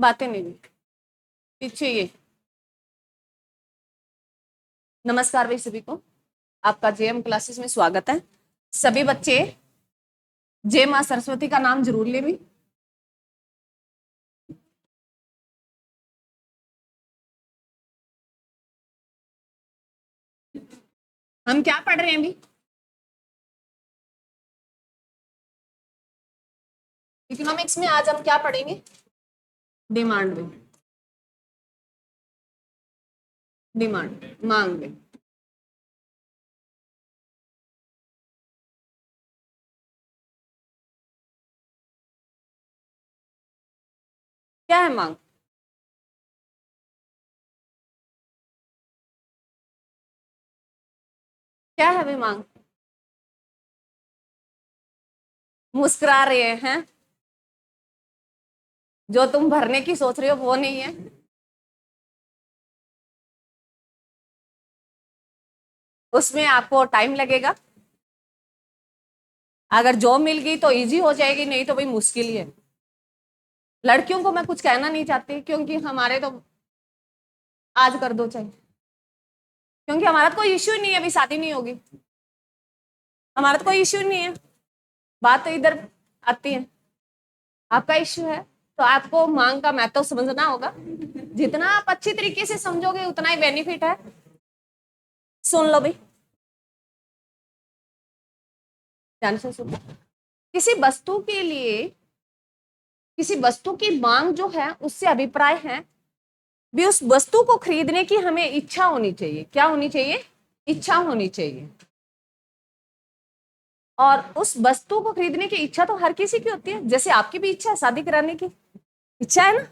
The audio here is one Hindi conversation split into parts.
बातें नहीं हुई पीछे ये। नमस्कार भाई सभी को, आपका जेएम क्लासेस में स्वागत है। सभी बच्चे जय मां सरस्वती का नाम जरूर ले भी। हम क्या पढ़ रहे हैं अभी? इकोनॉमिक्स में आज हम क्या पढ़ेंगे? डिमांड में, डिमांड मांग में। क्या है मांग? क्या है भाई मांग? मुस्कुरा रहे हैं? जो तुम भरने की सोच रहे हो वो नहीं है। उसमें आपको टाइम लगेगा। अगर जॉब मिल गई तो इजी हो जाएगी, नहीं तो भाई मुश्किल ही है। लड़कियों को मैं कुछ कहना नहीं चाहती क्योंकि हमारे तो आज कर दो चाहे, क्योंकि हमारा तो कोई इश्यू नहीं है, अभी शादी नहीं होगी। हमारा तो कोई इश्यू नहीं है। बात तो इधर आती है, आपका इश्यू है। तो आपको मांग का महत्व समझना होगा। जितना आप अच्छी तरीके से समझोगे उतना ही बेनिफिट है। सुन लो भाई, ध्यान से सुनो। किसी वस्तु के लिए, किसी वस्तु की मांग जो है उससे अभिप्राय है भी उस वस्तु को खरीदने की हमें इच्छा होनी चाहिए। क्या होनी चाहिए? इच्छा होनी चाहिए। और उस वस्तु को खरीदने की इच्छा तो हर किसी की होती है। जैसे आपकी भी इच्छा है शादी कराने की, इच्छा है ना?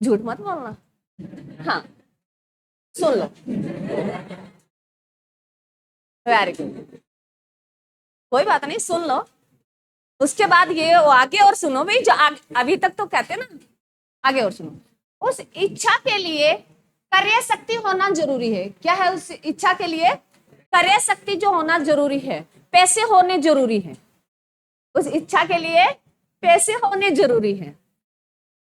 झूठ मत बोलना। हाँ, सुन लो। वेरी गुड, कोई बात नहीं, सुन लो। उसके बाद ये आगे और सुनो भाई, जो अभी तक तो कहते ना, आगे और सुनो। उस इच्छा के लिए कार्य शक्ति होना जरूरी है। क्या है उस इच्छा के लिए? कार्य शक्ति जो होना जरूरी है, पैसे होने जरूरी है। उस इच्छा के लिए पैसे होने जरूरी है।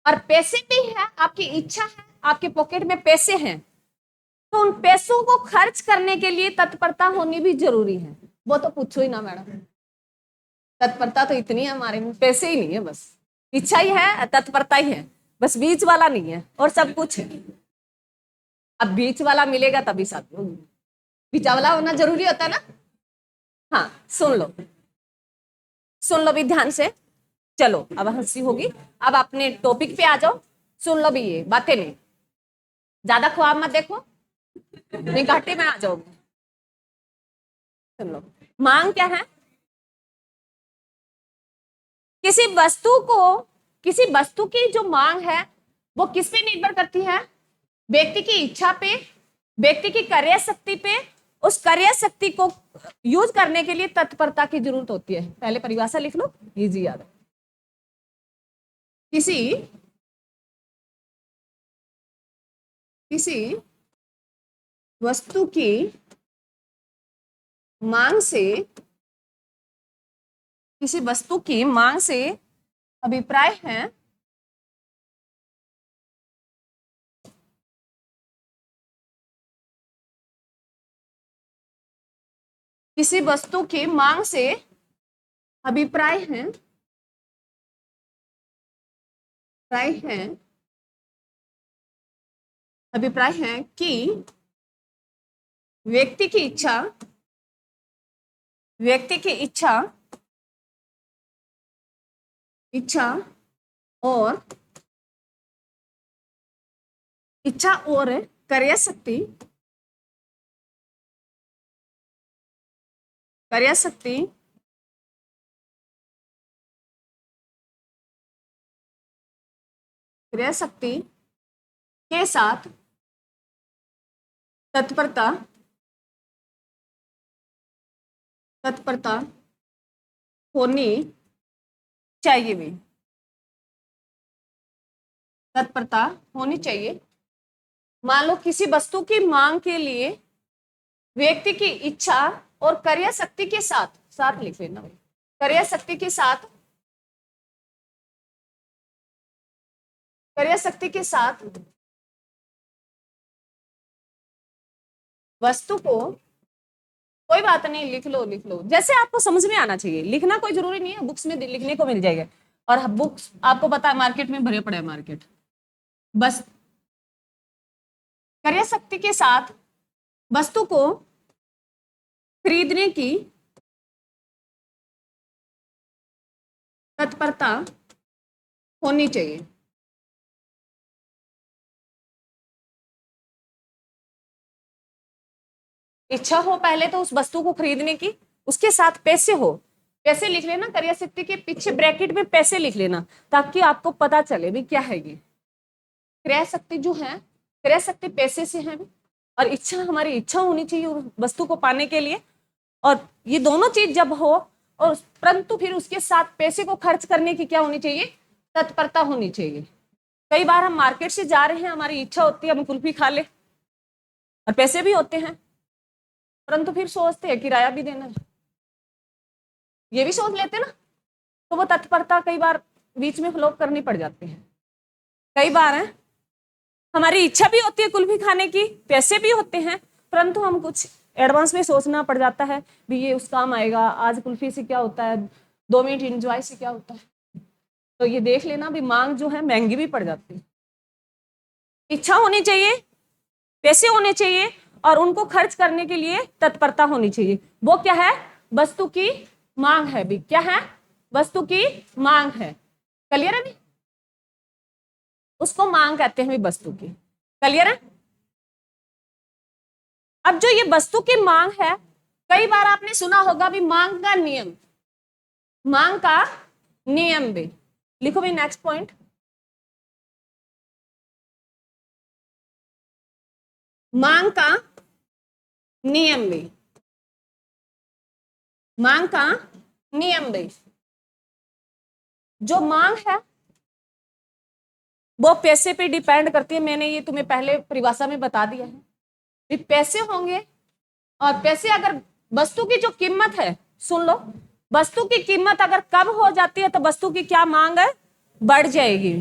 और पैसे भी है, आपकी इच्छा है, आपके पॉकेट में पैसे हैं, तो उन पैसों को खर्च करने के लिए तत्परता होनी भी जरूरी है। वो तो पूछो ही ना मैडम, तत्परता तो इतनी है हमारे में, पैसे ही नहीं है, बस इच्छा ही है, तत्परता ही है, बस बीच वाला नहीं है और सब कुछ है। अब बीच वाला मिलेगा तभी शादी होगी। बीच वाला होना जरूरी होता है ना। हाँ, सुन लो, सुन लो भी ध्यान से। चलो अब हंसी होगी, अब अपने टॉपिक पे आ जाओ। सुन लो भी, ये बातें नहीं, ज्यादा ख्वाब मत देखो, नहीं घाटे में आ जाओगे। सुन लो, मांग क्या है? किसी वस्तु को, किसी वस्तु की जो मांग है वो किस पे निर्भर करती है? व्यक्ति की इच्छा पे, व्यक्ति की कार्य शक्ति पे। उस कार्य शक्ति को यूज करने के लिए तत्परता की जरूरत होती है। पहले परिभाषा लिख लो, इजी याद है। किसी किसी वस्तु की मांग से, किसी वस्तु की मांग से अभिप्राय है किसी वस्तु की मांग से अभिप्राय है, अभिप्राय है, अभिप्राय है कि व्यक्ति की इच्छा, व्यक्ति की इच्छा, इच्छा और इच्छा और कार्य शक्ति, कार्य शक्ति कार्य शक्ति के साथ तत्परता, तत्परता होनी चाहिए भी, तत्परता होनी चाहिए। मान लो किसी वस्तु की मांग के लिए व्यक्ति की इच्छा और कार्य शक्ति के साथ, साथ लिख लेना भाई, कार्य शक्ति के साथ, क्रय शक्ति के साथ वस्तु को, कोई बात नहीं, लिख लो लिख लो, जैसे आपको समझ में आना चाहिए, लिखना कोई जरूरी नहीं है, बुक्स में लिखने को मिल जाएगा, और बुक्स आपको पता है मार्केट में भरे पड़े हैं मार्केट। बस क्रय शक्ति के साथ वस्तु को खरीदने की तत्परता होनी चाहिए। इच्छा हो पहले तो उस वस्तु को खरीदने की, उसके साथ पैसे हो, पैसे लिख लेना, क्रय शक्ति के पीछे ब्रैकेट में पैसे लिख लेना, ताकि आपको पता चले भी क्या है ये क्रय शक्ति जो है, क्रय शक्ति पैसे से है, और इच्छा, हमारी इच्छा होनी चाहिए उस वस्तु को पाने के लिए, और ये दोनों चीज जब हो, और परंतु फिर उसके साथ पैसे को खर्च करने की क्या होनी चाहिए, तत्परता होनी चाहिए। कई बार हम मार्केट से जा रहे हैं, हमारी इच्छा होती है हम कुल्फी खा ले, और पैसे भी होते हैं, परंतु फिर सोचते हैं किराया भी देना है, ये भी सोच लेते ना, तो वो तत्परता कई बार बीच में फ्लॉप करनी पड़ जाती है। कई बार है हमारी इच्छा भी होती है कुल्फी खाने की, पैसे भी होते हैं, परंतु हम कुछ एडवांस में सोचना पड़ जाता है भी ये उस काम आएगा, आज कुल्फी से क्या होता है, 2 मिनट एंजॉय से क्या होता है, तो ये देख लेना भी मांग जो है महंगी भी पड़ जाती है। इच्छा होनी चाहिए, पैसे होने चाहिए, और उनको खर्च करने के लिए तत्परता होनी चाहिए। वो क्या है, वस्तु की मांग है भी, क्या है, वस्तु की मांग है। क्लियर है, उसको मांग कहते हैं वस्तु की। क्लियर है। अब जो ये वस्तु की मांग है, कई बार आपने सुना होगा भी मांग का नियम, मांग का नियम भी लिखो भाई। नेक्स्ट पॉइंट, मांग का नियम भी, मांग का नियम भी। जो मांग है वो पैसे पे डिपेंड करती है, मैंने ये तुम्हें पहले परिभाषा में बता दिया है भी पैसे होंगे, और पैसे अगर वस्तु की जो कीमत है, सुन लो, वस्तु की कीमत अगर कम हो जाती है तो वस्तु की क्या मांग है, बढ़ जाएगी,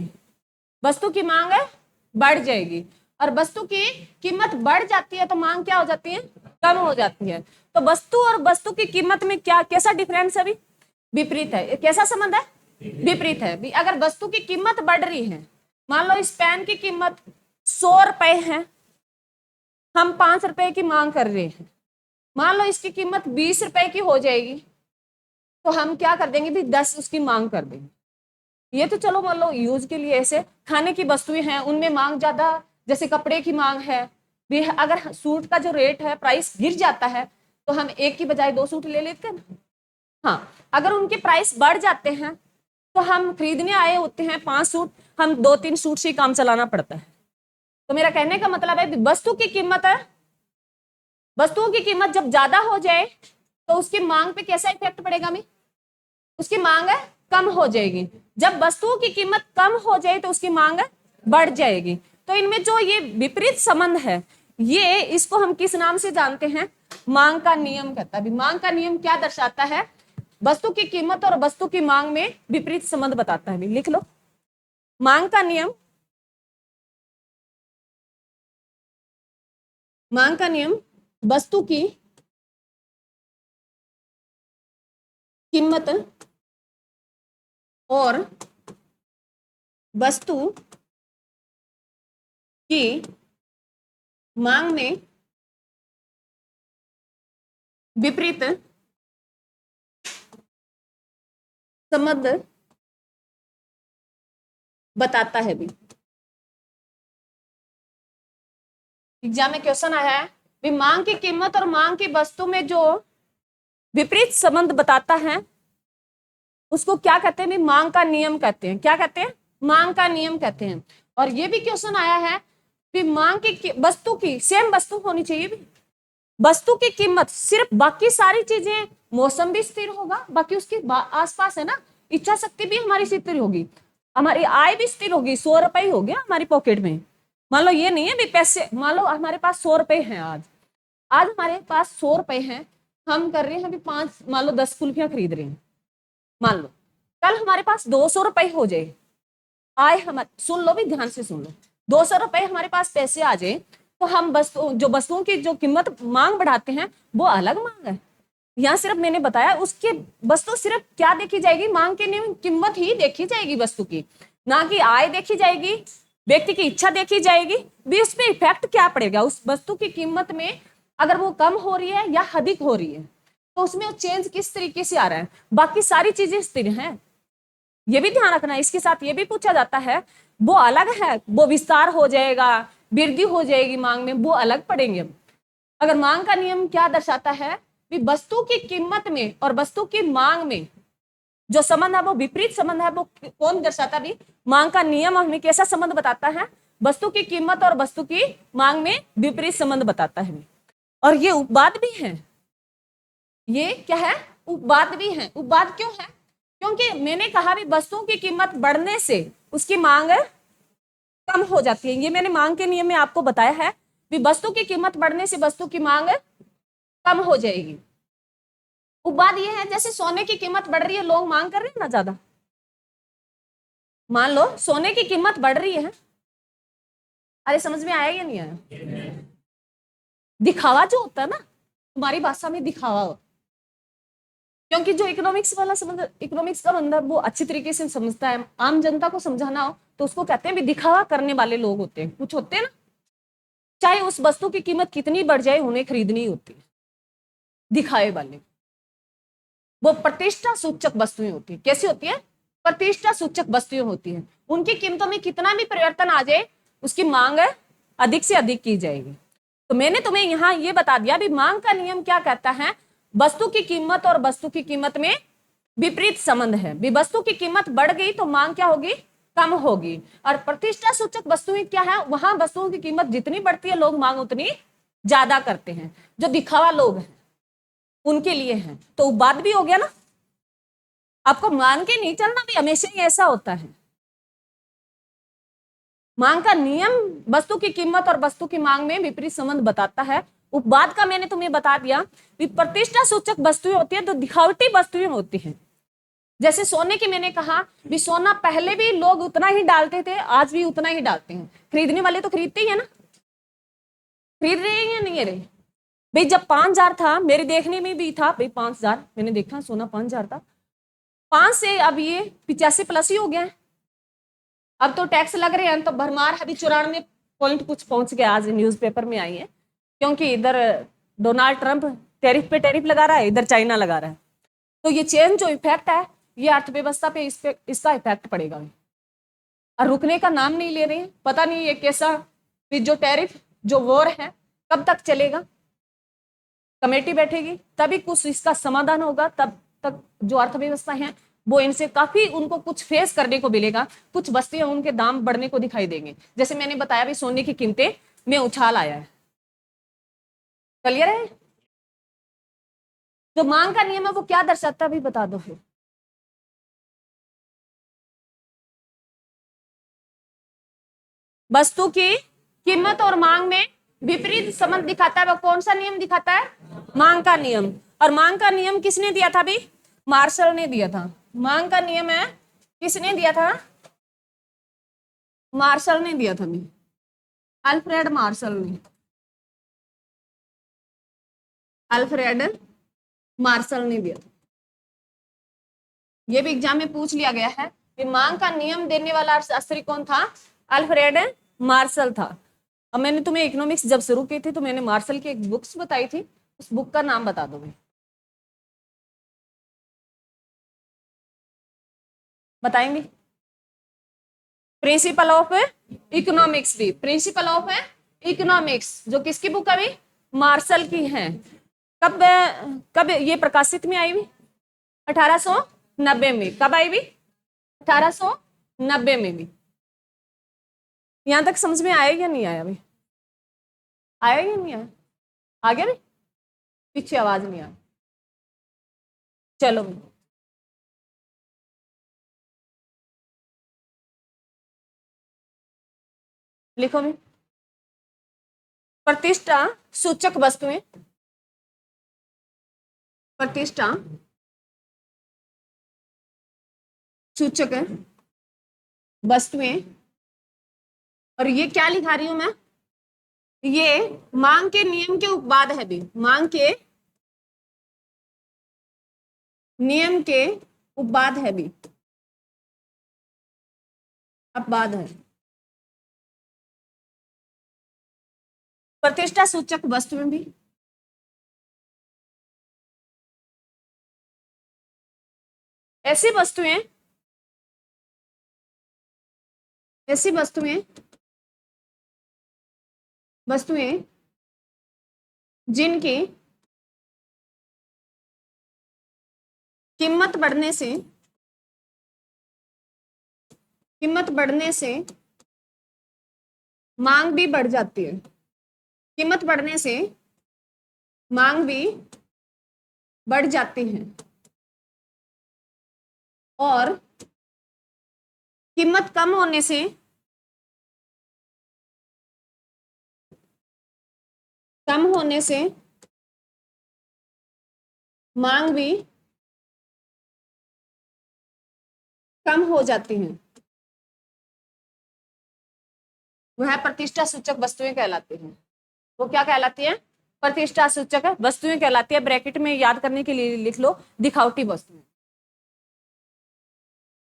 वस्तु की मांग है बढ़ जाएगी, और वस्तु की कीमत बढ़ जाती है तो मांग क्या हो जाती है, कम हो जाती है। तो वस्तु और वस्तु की कीमत में क्या, कैसा डिफरेंस है, विपरीत है। कैसा संबंध है, विपरीत है भी। अगर वस्तु की कीमत बढ़ रही है, मान लो इस पेन की कीमत 100 रुपए है, हम 5 रुपए की मांग कर रहे हैं, मान लो इसकी कीमत 20 रुपए की हो जाएगी, तो हम क्या कर देंगे भी 10 उसकी मांग कर देंगे। ये तो चलो मान लो यूज के लिए, ऐसे खाने की वस्तुएं हैं उनमें मांग ज्यादा, जैसे कपड़े की मांग है भी, अगर सूट का जो रेट है प्राइस गिर जाता है तो हम एक की बजाय 2 सूट ले लेते हैं ना। हाँ, अगर उनके प्राइस बढ़ जाते हैं तो हम खरीदने आए होते हैं 5 सूट, हम 2-3 सूट से काम चलाना पड़ता है। तो मेरा कहने का मतलब है वस्तु की कीमत है, वस्तुओं की कीमत जब ज्यादा हो जाए तो उसकी मांग पे कैसा इफेक्ट पड़ेगा, मैं उसकी मांग है कम हो जाएगी। जब वस्तुओं की कीमत कम हो जाए तो उसकी मांग बढ़ जाएगी। तो इनमें जो ये विपरीत संबंध है, ये इसको हम किस नाम से जानते हैं, मांग का नियम कहता है। मांग का नियम क्या दर्शाता है, वस्तु की कीमत और वस्तु की मांग में विपरीत संबंध बताता है। लिख लो, मांग का नियम, मांग का नियम वस्तु की कीमत और वस्तु की मांग में विपरीत संबंध बताता है भी। एग्जाम में क्वेश्चन आया है भी मांग की कीमत और मांग की वस्तु में जो विपरीत संबंध बताता है उसको क्या कहते हैं, मांग का नियम कहते हैं। क्या कहते हैं, मांग का नियम कहते हैं। और ये भी क्वेश्चन आया है कि मांग की वस्तु की सेम वस्तु होनी चाहिए भी, वस्तु की कीमत सिर्फ, बाकी सारी चीजें, मौसम भी स्थिर होगा, बाकी उसके आसपास है ना, इच्छा शक्ति भी हमारी स्थिर होगी, हमारी आय भी स्थिर होगी। 100 रुपए हो गया हमारी पॉकेट में, मान लो ये नहीं है भी पैसे, मान लो हमारे पास 100 रुपए हैं, आज हमारे पास 100 रुपए हैं, हम कर रहे हैं अभी 5, मान लो 10 कुल्फियां खरीद रहे हैं, मान लो कल हमारे पास 200 रुपए हो जाए, आय हमारे, सुन लो भी ध्यान से सुन लो, 200 रुपए हमारे पास पैसे आ जाए तो हम वस्तुओं की जो कीमत मांग बढ़ाते हैं वो अलग मांग है। यहाँ सिर्फ मैंने बताया उसके वस्तु सिर्फ क्या देखी जाएगी, मांग के नियम कीमत ही देखी जाएगी वस्तु की, ना कि आय देखी जाएगी, व्यक्ति की इच्छा देखी जाएगी। भी उसमें इफेक्ट क्या पड़ेगा उस वस्तु की कीमत में, अगर वो कम हो रही है या अधिक हो रही है तो उसमें वो चेंज किस तरीके से आ रहा है। बाकी सारी चीजें स्थिर हैं, ये भी ध्यान रखना है। इसके साथ ये भी पूछा जाता है वो अलग है, वो विस्तार हो जाएगा, वृद्धि हो जाएगी मांग में, वो अलग पड़ेंगे। अगर मांग का नियम क्या दर्शाता है कि वस्तु की कीमत में और वस्तु की मांग में जो संबंध है वो विपरीत संबंध है, वो कौन दर्शाता भी, मांग का नियम हमें कैसा संबंध बताता है, वस्तु की कीमत और वस्तु की मांग में विपरीत संबंध बताता है। और ये उपवाद भी है, ये क्या है, उपवाद भी है। उपवाद क्यों है, क्योंकि मैंने कहा भी वस्तुओं की कीमत बढ़ने से उसकी मांग कम हो जाती है। ये मैंने मांग के नियम में आपको बताया है कि वस्तु की कीमत बढ़ने से वस्तु की मांग कम हो जाएगी। उपवाद ये है जैसे सोने की कीमत बढ़ रही है, लोग मांग कर रहे हैं ना ज्यादा, मान लो सोने की कीमत बढ़ रही है, अरे समझ में आया या नहीं आया, दिखावा जो होता है ना, तुम्हारी भाषा में दिखावा होता, क्योंकि जो इकोनॉमिक्स वाला समझ, इकोनॉमिक्स का बंदा वो अच्छी तरीके से समझता है, आम जनता को समझाना हो तो उसको कहते हैं भी दिखावा करने वाले लोग होते हैं, कुछ होते हैं ना, चाहे उस वस्तु की कीमत कितनी बढ़ जाए उन्हें खरीदनी होती है, दिखाए वाले। वो प्रतिष्ठा सूचक वस्तुएं होती है, कैसी होती है, प्रतिष्ठा सूचक वस्तुएं होती है, उनकी कीमतों में कितना भी परिवर्तन आ जाए उसकी मांग अधिक से अधिक की जाएगी। तो मैंने तुम्हें यहाँ ये बता दिया भी मांग का नियम क्या कहता है, वस्तु की कीमत और वस्तु की कीमत में विपरीत संबंध है, भी वस्तु की कीमत बढ़ गई तो मांग क्या होगी, कम होगी। और प्रतिष्ठा सूचक वस्तुएं क्या है, वहां वस्तुओं की कीमत जितनी बढ़ती है लोग मांग उतनी ज्यादा करते हैं, जो दिखावा लोग हैं उनके लिए है। तो बात भी हो गया ना, आपको मान के नहीं चलना भी हमेशा ही ऐसा होता है। मांग का नियम वस्तु की कीमत और वस्तु की मांग में विपरीत संबंध बताता है। उपवाद का मैंने तुम्हें बता दिया कि प्रतिष्ठा सूचक वस्तुएं होती है तो दिखावटी वस्तुएं होती हैं। जैसे सोने की मैंने कहा भी सोना पहले भी लोग उतना ही डालते थे, आज भी उतना ही डालते हैं, खरीदने वाले तो खरीदते ही है ना, खरीद रहे हैं या नहीं रहे भाई। जब 5,000 था, मेरे देखने में भी था भाई 5,000, मैंने देखा सोना 5,000 था, 5 से अब ये 85 प्लस ही हो गया है। अब तो टैक्स लग रहे हैं तो भरमार अभी 94 पॉइंट कुछ पहुंच गया, आज न्यूज़पेपर में आई है, क्योंकि इधर डोनाल्ड ट्रंप टैरिफ पे टैरिफ लगा रहा है, इधर चाइना लगा रहा है। तो ये चेन जो इफेक्ट है ये अर्थव्यवस्था पे इसका इफेक्ट पड़ेगा और रुकने का नाम नहीं ले रहे हैं। पता नहीं ये कैसा, जो टैरिफ जो वॉर है कब तक चलेगा, कमेटी बैठेगी तभी कुछ इसका समाधान होगा, तब तक जो अर्थव्यवस्था है वो इनसे काफी उनको कुछ फेस करने को मिलेगा, कुछ वस्तुएं उनके दाम बढ़ने को दिखाई देंगे। जैसे मैंने बताया भी सोने की कीमतें में उछाल आया है, क्लियर है। जो मांग का नियम है वो क्या दर्शाता है भी बता दो फिर। वस्तु की कीमत और मांग में विपरीत संबंध दिखाता है, वो कौन सा नियम दिखाता है, मांग का नियम। और मांग का नियम किसने दिया था भी, मार्शल ने दिया था। मांग का नियम है किसने दिया था, मार्शल ने दिया था भी, अल्फ्रेड मार्शल ने, अल्फ्रेड मार्शल ने दिया था। ये भी एग्जाम में पूछ लिया गया है कि मांग का नियम देने वाला अर्थशास्त्री कौन था, अल्फ्रेड मार्शल था। अब मैंने तुम्हें इकोनॉमिक्स जब शुरू की थी तो मैंने मार्शल की एक बुक्स बताई थी, उस बुक का नाम बता दो भाई, बताएंगे। प्रिंसिपल ऑफ इकोनॉमिक्स भी, प्रिंसिपल ऑफ इकोनॉमिक्स जो किसकी बुक अभी, मार्शल की है। कब कब ये प्रकाशित में आई भी, 1890 में। कब आई भी, 1890 में भी। यहां तक समझ में आया या नहीं आया भाई, आया या नहीं आया, आ गया भाई, पीछे आवाज नहीं आई, चलो भाई। लिखो भी, प्रतिष्ठा सूचक वस्तुएं, प्रतिष्ठा सूचक वस्तुएं, और ये क्या लिखा रही हूं मैं, ये मांग के नियम के उपवाद है भी, मांग के नियम के उपवाद है भी, अपवाद है। प्रतिष्ठा सूचक वस्तुएं भी, ऐसी वस्तुएं, ऐसी वस्तुएं, वस्तुएं जिनकी कीमत बढ़ने से, कीमत बढ़ने से मांग भी बढ़ जाती है, कीमत बढ़ने से मांग भी बढ़ जाती है, और कीमत कम होने से, कम होने से मांग भी कम हो जाती है, वह प्रतिष्ठा सूचक वस्तुएं कहलाती हैं। वो क्या कहलाती है, प्रतिष्ठा सूचक वस्तुएं कहलाती है। ब्रैकेट में याद करने के लिए लिख लो दिखावटी वस्तुएं।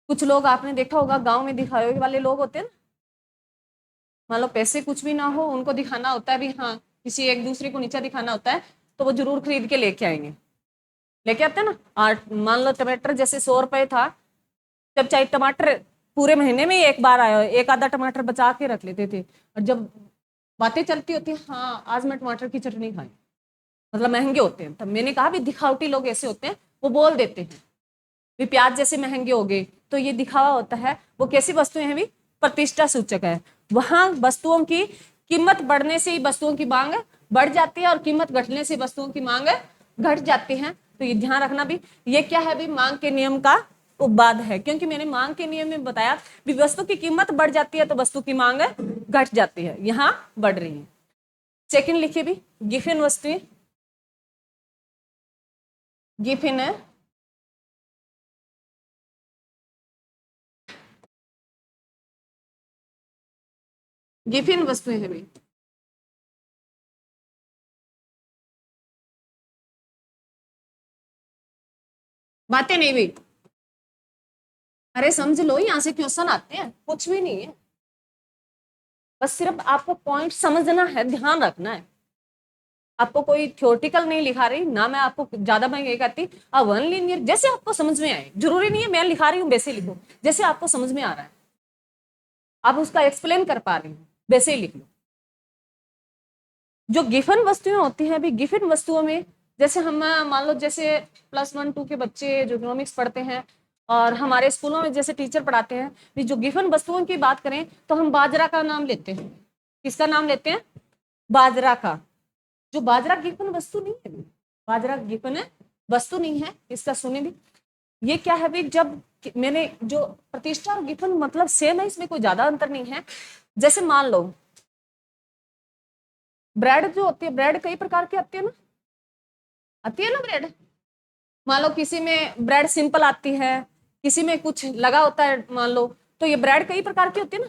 कुछ लोग आपने देखा होगा गांव में दिखावे वाले लोग होते हैं ना, मान लो पैसे कुछ भी ना हो, उनको दिखाना होता है भी हाँ किसी एक दूसरे को नीचा दिखाना होता है, तो वो जरूर खरीद के लेके आएंगे, लेके आते हैं ना। मान लो टमाटर जैसे 100 रुपए था, जब चाहे टमाटर पूरे महीने में एक बार आया, एक आधा टमाटर बचा के रख लेते थे, और जब बातें चलती होती है हाँ आज मैं टमाटर की चटनी खाई, मतलब महंगे होते हैं, तब मैंने कहा भी दिखावटी लोग ऐसे होते हैं, वो बोल देते हैं भी प्याज जैसे महंगे हो गए, तो ये दिखावा होता है। वो कैसी वस्तुएं हैं भी, प्रतिष्ठा सूचक है। वहां वस्तुओं की कीमत बढ़ने से ही वस्तुओं की मांग बढ़ जाती है, और कीमत घटने से वस्तुओं की मांग घट जाती है। तो ये ध्यान रखना भी, ये क्या है भी, मांग के नियम का उपवाद है, क्योंकि मैंने मांग के नियम में बताया भी वस्तु की कीमत बढ़ जाती है तो वस्तु की मांग घट जाती है, यहाँ बढ़ रही है। सेकंड लिखिए भी, गिफिन वस्तुएं, गिफिन गिफिन वस्तुएं है भी, बातें नहीं भी, अरे समझ लो यहाँ से क्वेश्चन आते हैं, कुछ भी नहीं है, बस सिर्फ आपको पॉइंट समझना है, ध्यान रखना है। आपको कोई थ्योरेटिकल नहीं लिखा रही ना, मैं आपको ज्यादा मैं ये कहती वन लीनियर जैसे आपको समझ में आए, जरूरी नहीं है मैं लिखा रही हूँ वैसे लिखो, जैसे आपको समझ में आ रहा है, आप उसका एक्सप्लेन कर पा रही हूँ वैसे ही लिख लो। जो गिफन वस्तुएं होती हैं अभी, गिफन वस्तुओं में जैसे हम मान लो जैसे +1 2 के बच्चे जो इकोनॉमिक्स पढ़ते हैं, और हमारे स्कूलों में जैसे टीचर पढ़ाते हैं भी, जो गिफन वस्तुओं की बात करें तो हम बाजरा का नाम लेते हैं। किसका नाम लेते हैं, बाजरा का। जो बाजरा गिफन वस्तु नहीं है, बाजरा गिफन वस्तु नहीं है, इसका सुने भी। ये क्या है भी, जब मैंने जो प्रतिष्ठा और गिफन मतलब सेम है, इसमें कोई ज्यादा अंतर नहीं है। जैसे मान लो ब्रेड जो होती है, ब्रेड कई प्रकार की आती है ना, आती है ना ब्रेड। मान लो किसी में ब्रेड सिंपल आती है, किसी में कुछ लगा होता है मान लो, तो ये ब्रेड कई प्रकार की होती है ना।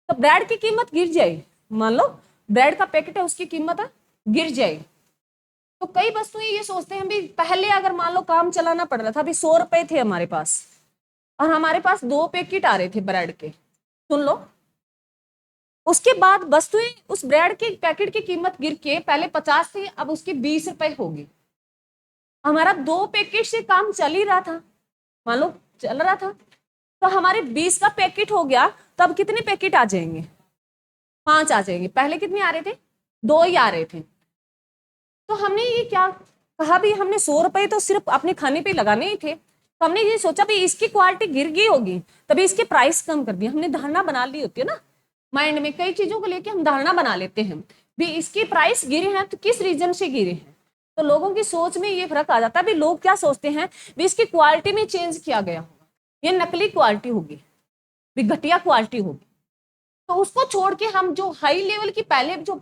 तो ब्रेड की कीमत गिर जाए, मान लो ब्रेड का पैकेट है उसकी कीमत गिर जाए, तो कई वस्तुएं ये सोचते हैं भी, पहले अगर मान लो काम चलाना पड़ रहा था, अभी 100 रुपए थे हमारे पास, और हमारे पास 2 पैकेट आ रहे थे ब्रेड के, सुन लो, उसके बाद वस्तुएं उस ब्रेड के पैकेट की कीमत गिर के पहले 50 थी, अब उसकी 20 रुपए होगी। हमारा 2 पैकेट से काम चल ही रहा था, मान लो चल रहा था, तो हमारे 20 का पैकेट हो गया, तब कितने पैकेट आ जाएंगे, 5 आ जाएंगे। पहले कितने आ रहे थे, 2 ही आ रहे थे। तो हमने ये क्या कहा भी, हमने 100 रुपए तो सिर्फ अपने खाने पे लगाने ही थे, तो हमने ये सोचा भी इसकी क्वालिटी गिर गई होगी, तभी इसके प्राइस कम कर दिए। हमने धारणा बना ली होती है ना, माइंड में कई चीजों को लेके हम धारणा बना लेते हैं भी, इसकी प्राइस गिरे हैं तो किस रीजन से गिरे हैं। तो लोगों की सोच में ये फर्क आ जाता है भी, लोग क्या सोचते हैं भी इसकी क्वालिटी में चेंज किया गया होगा, ये नकली क्वालिटी होगी, भी घटिया क्वालिटी होगी, तो उसको छोड़ के हम जो हाई लेवल की पहले जो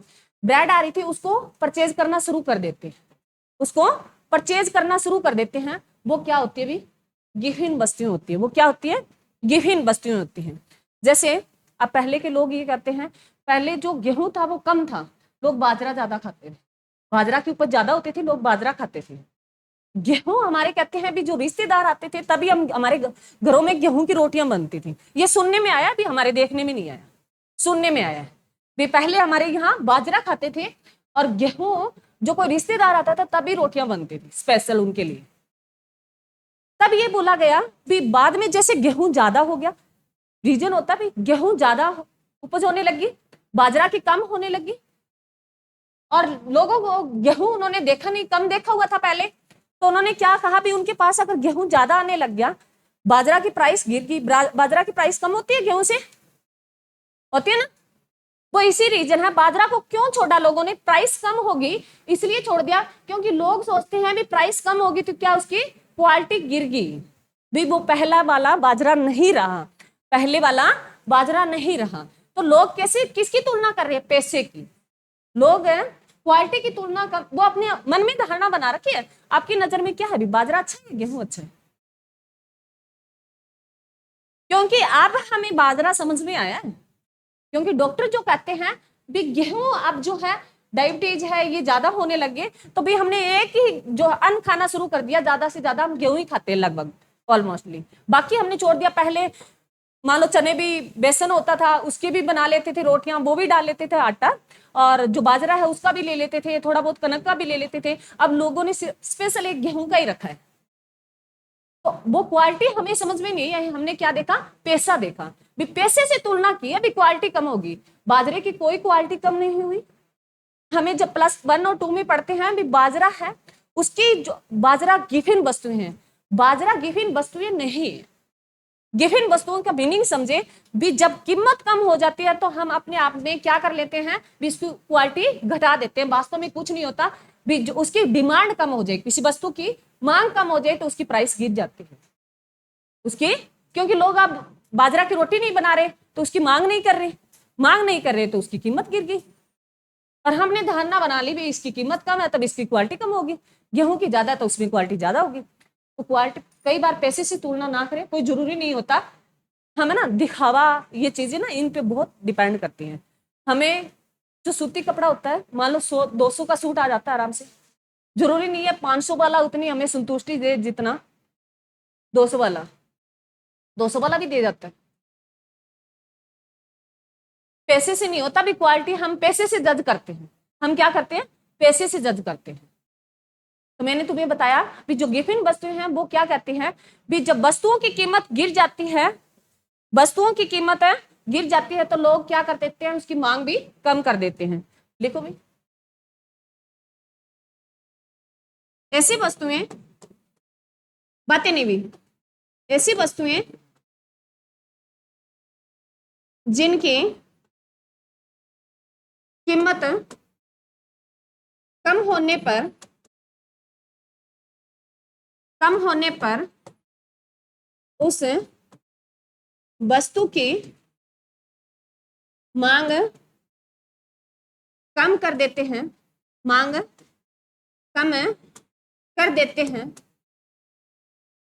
ब्रेड आ रही थी उसको परचेज करना शुरू कर देते हैं, उसको परचेज करना शुरू कर देते हैं। वो क्या होती है भी, गिफिन वस्तुएं होती है। वो क्या होती है, गिफिन वस्तुएं होती हैं। जैसे अब पहले के लोग ये कहते हैं, पहले जो गेहूं था वो कम था, लोग बाजरा ज्यादा खाते थे, बाजरा की उपज ज्यादा होती थी, लोग बाजरा खाते थे। गेहूं हमारे कहते हैं भी जो रिश्तेदार आते थे तभी हम हमारे घरों में गेहूं की रोटियां बनती थी। ये सुनने में आया भी, हमारे देखने में नहीं आया, सुनने में आया है भी पहले हमारे यहाँ बाजरा खाते थे और गेहूं जो कोई रिश्तेदार आता था तभी रोटियां बनती थी स्पेशल उनके लिए। तब ये बोला गया भी बाद में जैसे गेहूं ज्यादा हो गया, रीजन होता भी गेहूं ज्यादा उपज होने लगी, बाजरा की कम होने लगी, और लोगों को गेहूं उन्होंने देखा नहीं, कम देखा हुआ था पहले, तो उन्होंने क्या कहा भी उनके पास अगर गेहूं ज्यादा आने लग गया, बाजरा की प्राइस गिर गई, बाजरा की प्राइस कम होती है गेहूं से, होती है ना। वो इसी रीजन है, बाजरा को क्यों छोड़ा लोगों ने, प्राइस कम होगी इसलिए छोड़ दिया, क्योंकि लोग सोचते हैं भी प्राइस कम होगी तो क्या उसकी क्वालिटी गिर गई, भी वो पहला वाला बाजरा नहीं रहा, पहले वाला बाजरा नहीं रहा। तो लोग कैसे किसकी तुलना कर रहे हैं, पैसे की, लोग क्वालिटी की तुलना कर, वो अपने मन में धारणा बना रखी है। आपकी नजर में क्या है, भी बाजरा अच्छा है गेहूं अच्छा है, क्योंकि अब हमें बाजरा समझ में आया है, क्योंकि डॉक्टर जो कहते हैं भी गेहूं अब जो है डायबिटीज है ये ज्यादा होने लगे, तो भी हमने एक ही जो अन्न खाना शुरू कर दिया, ज्यादा से ज्यादा हम गेहूं ही खाते हैं लगभग ऑलमोस्टली, बाकी हमने छोड़ दिया। पहले मान लो चने भी, बेसन होता था उसके भी बना लेते थे रोटियां, वो भी डाल लेते थे आटा, और जो बाजरा है उसका भी ले लेते थे, थोड़ा बहुत कनक का भी ले लेते थे। अब लोगों ने स्पेशल एक गेहूं का ही रखा है, तो वो क्वालिटी हमें समझ में नहीं आई, हमने क्या देखा, पैसा देखा, भी पैसे से तुलना की अभी क्वालिटी कम होगी, बाजरे की कोई क्वालिटी कम नहीं हुई। हमें जब +1 और 2 में पढ़ते हैं भी बाजरा है, उसकी जो बाजरा गिफिन वस्तुएं हैं, बाजरा गिफिन वस्तुएं नहीं है। गिफिन वस्तुओं का मीनिंग समझे भी, जब कीमत कम हो जाती है तो हम अपने आप में क्या कर लेते हैं भी, इसकी क्वालिटी घटा देते हैं, वास्तव में कुछ नहीं होता भी, उसकी डिमांड कम हो जाए, किसी वस्तु की मांग कम हो जाए तो उसकी प्राइस गिर जाती है उसकी, क्योंकि लोग अब बाजरा की रोटी नहीं बना रहे तो उसकी मांग नहीं कर रहे, मांग नहीं कर रहे तो उसकी कीमत गिर गई, और हमने धारणा बना ली भी इसकी कीमत कम है तब इसकी क्वालिटी कम होगी, गेहूं की ज्यादा तो उसमें क्वालिटी ज्यादा होगी। तो क्वालिटी कई बार पैसे से तुलना ना करें, कोई जरूरी नहीं होता, हमें ना दिखावा, ये चीजें ना इन पे बहुत डिपेंड करती हैं। हमें जो सूती कपड़ा होता है, मान लो 100-200 का सूट आ जाता है आराम से, जरूरी नहीं है 500 वाला उतनी हमें संतुष्टि दे जितना 200 वाला, 200 वाला भी दे जाता है। पैसे से नहीं होता भी, क्वालिटी हम पैसे से जज करते हैं, हम क्या करते हैं, पैसे से जज करते हैं। तो मैंने तुम्हें बताया भी जो गिफिन वस्तुएं हैं वो क्या कहती हैं भी, जब वस्तुओं की कीमत गिर जाती है, वस्तुओं की कीमत है गिर जाती है तो लोग क्या कर देते हैं, उसकी मांग भी कम कर देते हैं। लिखो भी, ऐसी वस्तुएं, बातें नहीं भी, ऐसी वस्तुएं जिनकी कीमत कम होने पर, कम होने पर उस वस्तु की मांग कम कर देते हैं, मांग कम कर देते हैं,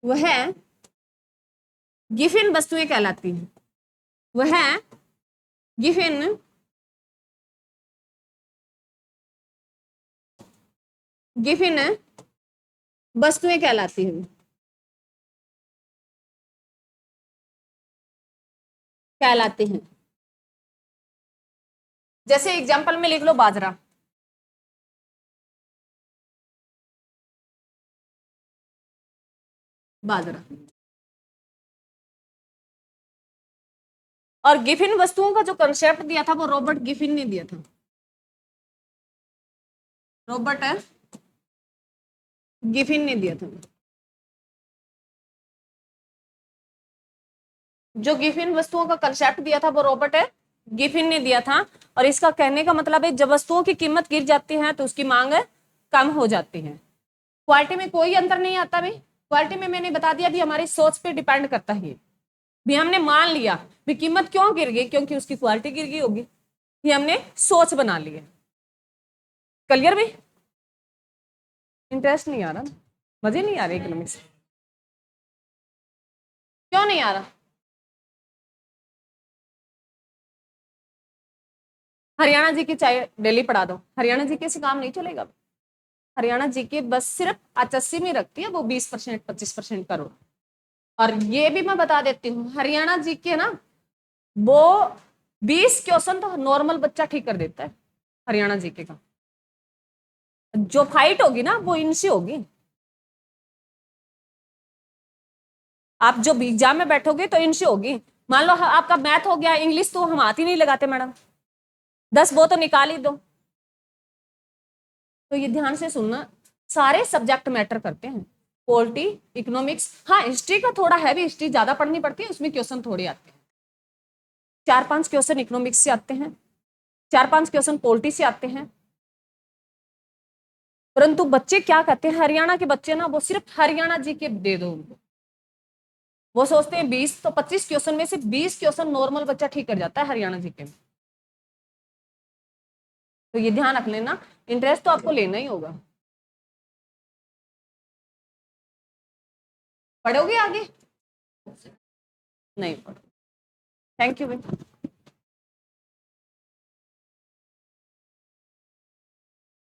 वह गिफिन वस्तुएं कहलाती हैं, वह गिफिन गिफिन वस्तुएं कहलाती हैं, कहलाती हैं। जैसे एग्जांपल में लिख लो बाजरा, बाजरा, और गिफिन वस्तुओं का जो कंसेप्ट दिया था वो रॉबर्ट गिफिन ने दिया था, रॉबर्ट गिफिन ने दिया था। जो गिफिन वस्तुओं का कंसेप्ट दिया था वो रॉबर्ट गिफिन ने दिया था, और इसका कहने का मतलब है जब वस्तुओं की कीमत गिर जाती है तो उसकी मांग कम हो जाती है। क्वालिटी में कोई अंतर नहीं आता भाई, क्वालिटी में मैंने बता दिया भी हमारी सोच पे डिपेंड करता है, भी हमने मान लिया भी कीमत क्यों गिर गई, क्योंकि उसकी क्वालिटी गिर गई होगी, ये हमने सोच बना ली है। क्लियर भाई, इंटरेस्ट नहीं आ रहा, मजे नहीं आ रहे इकोनॉमिक्स, क्यों नहीं आ रहा, हरियाणा जी के चाहे डेली पढ़ा दो, हरियाणा जी के से काम नहीं चलेगा। हरियाणा जी के बस सिर्फ HSC में रखती है वो 20% 25% करो। और ये भी मैं बता देती हूँ, हरियाणा जी के ना वो 20 क्वेश्चन तो नॉर्मल बच्चा ठीक कर देता है हरियाणा जीके का। जो फाइट होगी ना वो इनसे होगी। आप जो एग्जाम में बैठोगे तो इनसे होगी। मान लो आपका मैथ हो गया, इंग्लिश तो हम हाथ ही नहीं लगाते मैडम, 10 वो तो निकाल ही दो। तो ये ध्यान से सुनना, सारे सब्जेक्ट मैटर करते हैं, पॉलिटी, इकोनॉमिक्स। हाँ हिस्ट्री का थोड़ा है भी, हिस्ट्री ज्यादा पढ़नी पड़ती है, उसमें क्वेश्चन थोड़े आते हैं। 4-5 क्वेश्चन इकोनॉमिक्स से आते हैं, 4-5 क्वेश्चन पॉलिटी से आते हैं। परंतु बच्चे क्या कहते हैं, हरियाणा के बच्चे ना वो सिर्फ हरियाणा जी के दे दो उनको। वो सोचते हैं 20 तो 25 क्वेश्चन में से 20 क्वेश्चन नॉर्मल बच्चा ठीक कर जाता है हरियाणा जी के में। तो ये ध्यान रख लेना, इंटरेस्ट तो आपको लेना ही होगा। पढ़ोगे आगे? नहीं पढ़ो। Thank you.